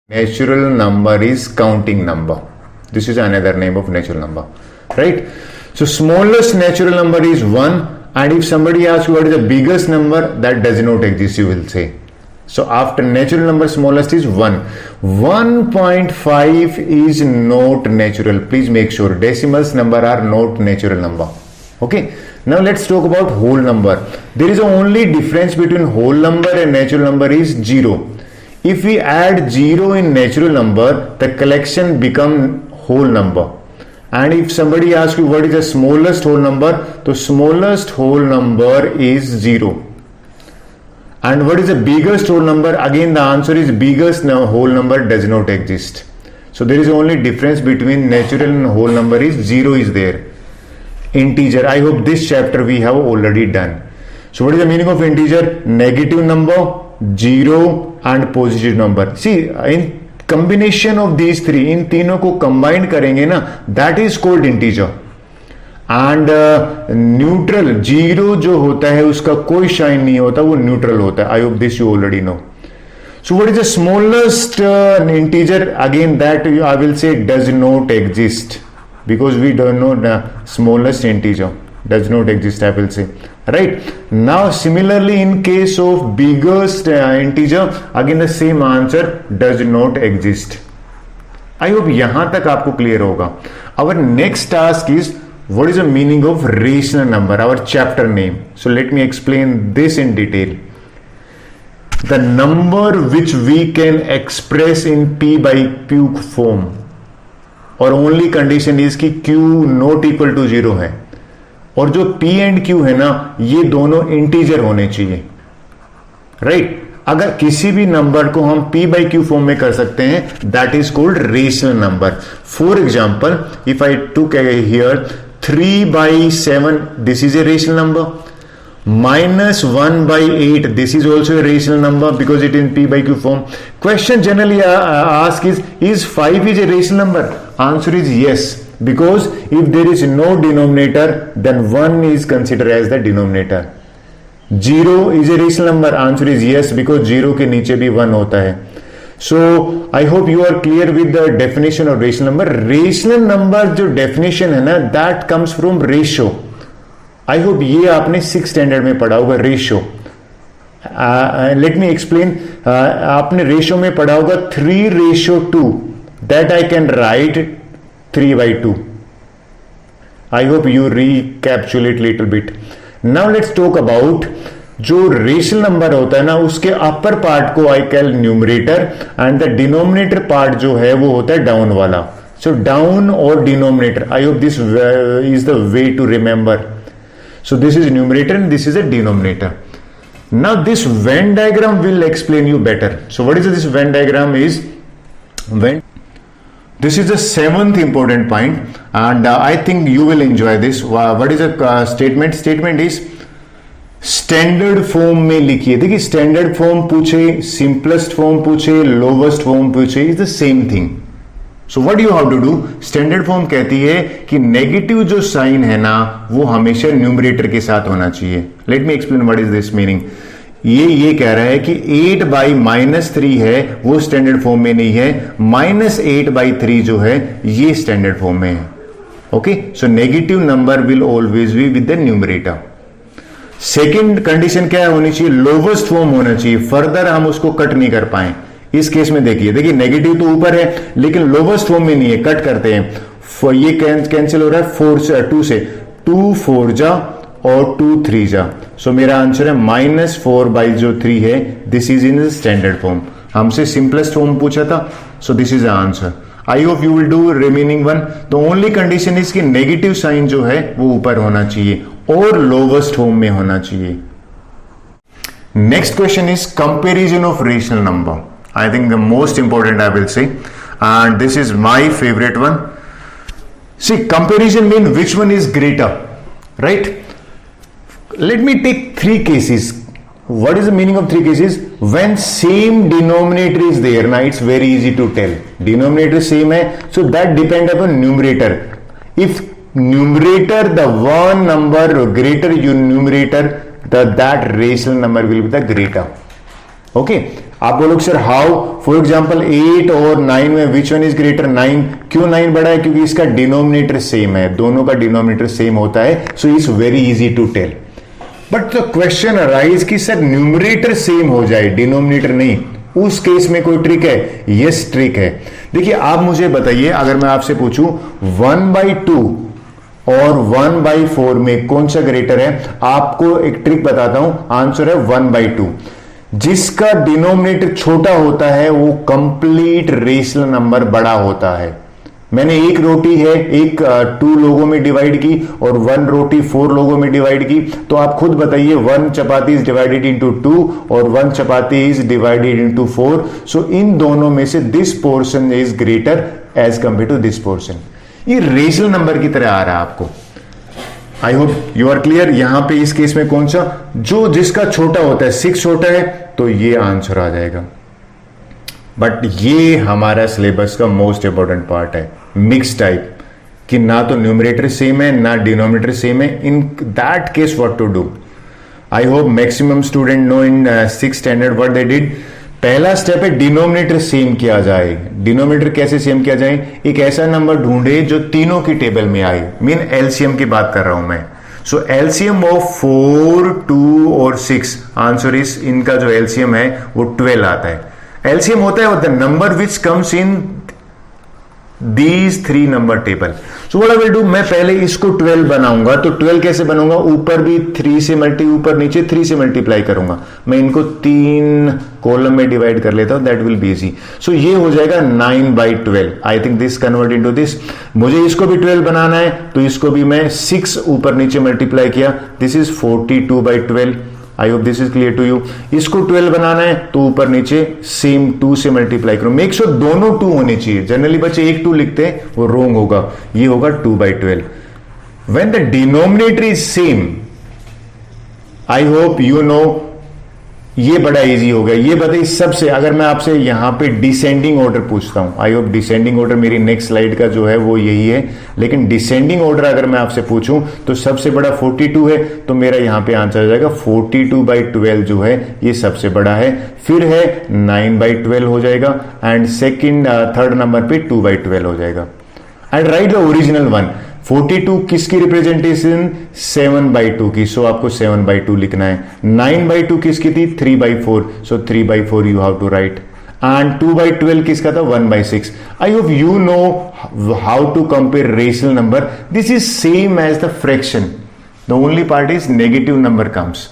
Natural number is counting number. This is another name of natural number, right? So smallest natural number is 1, and if somebody asks you what is the biggest number, that does not exist, you will say. So after natural number, smallest is 1. 1.5 is not natural. Please make sure decimals number are not natural number. Okay. Now let's talk about whole number. There is only difference between whole number and natural number is 0. If we add 0 in natural number, the collection become whole number. And if somebody asks you what is the smallest whole number, the smallest whole number is 0. And what is the biggest whole number? Again, the answer is biggest whole number does not exist. So there is only difference between natural and whole number is 0 is there. Integer. I hope this chapter we have already done. So what is the meaning of integer? Negative number, 0 and positive number. See, in combination of these three, इन तीनों को combine करेंगे ना, that is called integer. And neutral, 0 जो होता है उसका कोई sign नहीं होता, वो neutral होता है. I hope this you already know. So what is the smallest integer? Again, that I will say does not exist, because we don't know the smallest integer does not exist, I will say. Right. Now similarly in case of biggest integer, again the same answer does not exist. I hope यहाँ तक आपको clear होगा. Our next task is what is the meaning of rational number, our chapter name. So let me explain this in detail. The number which we can express in p by q form, और only condition is कि q not equal to 0 है, और जो p and q है ना, ये दोनों integer होने चाहिए, राइट? अगर किसी भी नंबर को हम p by q फॉर्म में कर सकते हैं, that is called rational number. For example, if I took here 3 by 7, this is a rational number. -1 by 8, this is also a rational number because it is in p by q form. Question generally asked is 5 is a rational number? Answer is yes, because if there is no denominator, then 1 is considered as the denominator. 0 is a rational number? Answer is yes, because 0 के नीचे भी 1 होता है. So I hope you are clear with the definition of rational number. Rational number जो definition है ना, that comes from ratio. I hope ये आपने 6th स्टैंडर्ड में पढ़ा होगा, रेशियो. Let me explain. आपने रेशियो में पढ़ा होगा 3:2, that I can write 3/2. I hope you recapitulate little bit. Now let's talk about जो रेशनल नंबर होता है ना, उसके अपर पार्ट को I call numerator, and the denominator part जो है वो होता है डाउन वाला. सो डाउन और denominator, I hope this is the way to remember. So this is numerator and this is a denominator. Now this Venn diagram will explain you better. So what is this Venn diagram is? This is the 7th important point, and I think you will enjoy this. What is the statement? Statement is standard form में लिखिए. देखिए standard form पूछे, simplest form पूछे, lowest form पूछे, is the same thing. So what you have to do? Standard form कहती है कि negative जो साइन है ना, वो हमेशा न्यूमरेटर के साथ होना चाहिए. Late me explain what is this meaning. ये कह रहा है कि 8 by -3 है, वो स्टैंडर्ड फॉर्म में नहीं है. -8 by 3 जो है ये स्टैंडर्ड फॉर्म में है. Okay, so negative number will always be with the numerator. Second condition क्या होनी चाहिए? लोवेस्ट फॉर्म होना चाहिए. फर्दर हम उसको कट नहीं कर पाए. इस केस में देखिए नेगेटिव तो ऊपर है लेकिन लोवेस्ट फॉर्म में नहीं है. कट करते हैं, ये कैंसिल हो रहा है 2 से. 2 4 जा और 2 3 जा. सो मेरा आंसर है -4 by जो 3 है, this is in standard form. हमसे सिंपलेस्ट फॉर्म पूछा था, so this is the answer. I hope you will do remaining one. The only condition is कि नेगेटिव साइन जो है वो ऊपर होना चाहिए और लोवेस्ट फॉर्म में होना चाहिए. Next question is comparison of rational number. I think the most important I will say, and this is my favorite one. See, comparison mean which one is greater, right? Let me take 3 cases. What is the meaning of 3 cases? When same denominator is there, now it's very easy to tell. Denominator same hai, so that depend upon numerator. If numerator the one number greater your numerator, that rational number will be the greater. Okay, आप बोलोगे sir how, for example 8 और 9 में which one is greater? 9। क्यों 9 बड़ा है? क्योंकि इसका denominator same है, दोनों का डिनोमिनेटर सेम होता है, so is very easy to tell. But the question arise कि सर न्यूमरेटर सेम हो जाए, डिनोमिनेटर नहीं, उस केस में कोई ट्रिक है? यस, ट्रिक है। देखिए आप मुझे बताइए, अगर मैं आपसे पूछूं 1/2 और 1/4 में कौन सा ग्रेटर है? आपको एक ट्रिक बताता हूं, आंसर है 1/2। जिसका डिनोमिनेटर छोटा होता है वो कंप्लीट रेशनल नंबर बड़ा होता है। मैंने एक रोटी है, एक 2 लोगों में डिवाइड की और 1 रोटी 4 लोगों में डिवाइड की, तो आप खुद बताइए 1 चपाती इज डिवाइडेड इनटू 2 और 1 chapati is divided into 4। So इन दोनों में से this portion is greater as compare to this portion. ये रेशनल नंबर की तरह आ रहा है आपको। I hope you are clear. यहां पे इस केस में कौन सा, जो जिसका छोटा होता है, 6 छोटा है, तो ये आंसर आ जाएगा। बट ये हमारा सिलेबस का मोस्ट इंपॉर्टेंट पार्ट है, मिक्स टाइप, कि ना तो न्यूमरेटर सेम है ना डिनोमिनेटर सेम है। In that case what to do? I hope maximum student know in 6th standard what they did. पहला स्टेप है डिनोमिनेटर सेम किया जाए। डिनोमिनेटर कैसे सेम किया जाए? एक ऐसा नंबर ढूंढे जो तीनों की टेबल में आए, मीन एलसीएम की बात कर रहा हूं मैं। सो एलसीएम ऑफ 4, 2 और 6, आंसर इज, इनका जो एलसीएम है वो 12 आता है। एलसीएम होता है the number which comes in these 3 number table. So what I will do, मैं पहले इसको 12 बनाऊंगा। तो 12 कैसे बनाऊंगा? ऊपर भी 3 से ऊपर नीचे 3 से मल्टीप्लाई करूंगा। मैं इनको 3 कॉलम में डिवाइड कर लेता हूं, दैट विल बी इजी। सो ये हो जाएगा 9/12। I think this convert into this. मुझे इसको भी 12 बनाना है, तो इसको भी मैं 6 ऊपर नीचे मल्टीप्लाई किया, this is 42/12। I hope this is clear to you. इसको 12 बनाना है तो ऊपर नीचे सेम 2 से मल्टीप्लाई करो। मेक श्योर दोनों 2 होने चाहिए। जनरली बच्चे एक 2 लिखते हैं, वो रोंग होगा। ये होगा 2/12 when the denominator is same. I hope you no, ये बड़ा इजी हो गया। ये बताइए सबसे, अगर मैं आपसे यहां पे डिसेंडिंग ऑर्डर पूछता हूं, आई होप डिसेंडिंग ऑर्डर मेरी नेक्स्ट स्लाइड का जो है वो यही है, लेकिन डिसेंडिंग ऑर्डर अगर मैं आपसे पूछूं तो सबसे बड़ा 42 है, तो मेरा यहां पे आंसर आ जाएगा 42/12 जो है ये सबसे बड़ा है। फिर है 9/12 हो जाएगा, एंड सेकेंड 3rd नंबर पे 2/12 हो जाएगा। And right the original one. 42 किसकी रिप्रेजेंटेशन? 7/2 की, सो आपको 7/2 लिखना है। 9/2 किसकी थी? 3/4, so 3/4 you have to write. And 2/12 किसका था? 1/6। I hope you know how to compare rational number. This is same as the fraction, the only part is negative number comes.